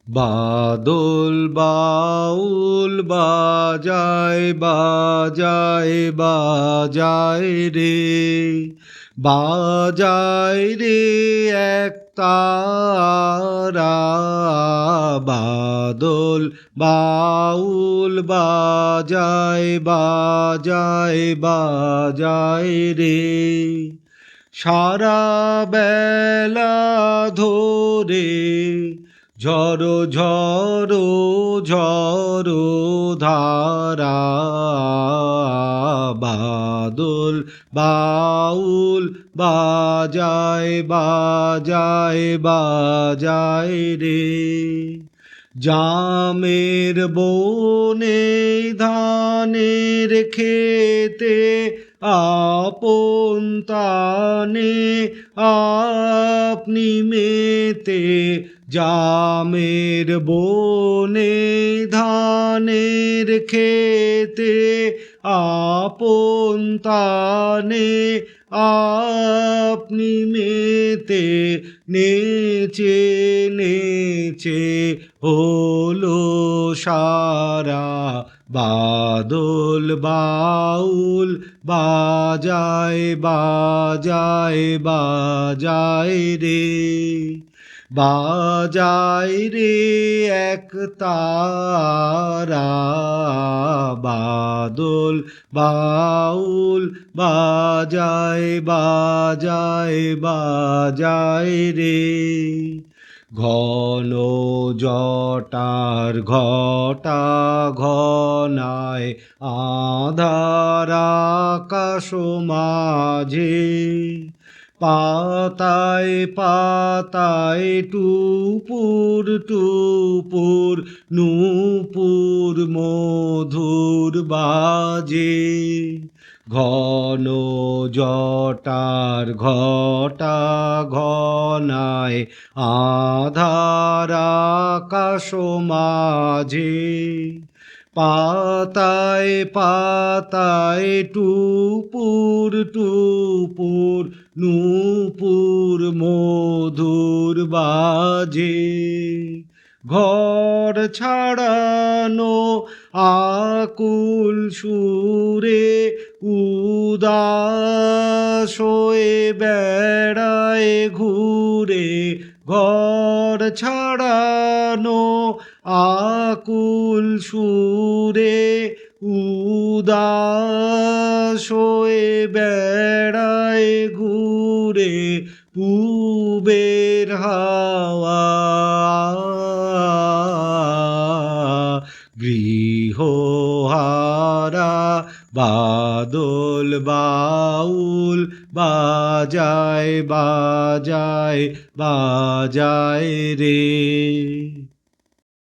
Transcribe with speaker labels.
Speaker 1: বাদল বাউল বাজায় বাজায় বাজায় রে, বাজায় রে এক তারা। বাদল বাউল বাজায় বাজায় বাজায় রে, সারা বেলা ধরে ঝড়ো ঝড়ো ঝড়ো ধারা। বাদল বাউল বাজায় বাজায় বাজায় রে, জামের বনে ধানের খেতে আপন তানে আপনি মেতে। জামের বনে ধানের খেতে আপন তানে আপনি মেতে। নেচে নেচে হলো সারা, বাদল বাউল বাজায় বাজায় বাজায় রে, বাজায় রে এক তারা। বাদল বাউল বাজায় বাজায় বাজায় রে, ঘন জটার ঘটা ঘনায় আঁধার আকাশ মাঝে। পাতায় পাতায় টুপুর টুপুর নূপুর মধুর বাজে। ঘন জটার ঘটা ঘনায় আঁধার আকাশ মাঝে। পাতায় পাতায় টুপুর টুপুর নূপুর মধুর বাজে। ঘর ছাড়ানো আকুল সুরে উদাস হয়ে বেড়ায় ঘুরে। ঘর ছাড়ানো আকুল সুরে উদাস হয়ে বেড়ায় ঘুরে। পূবের হাওয়া গৃহহারা, বাদল বাউল বাজায় বাজায় বাজায় রে।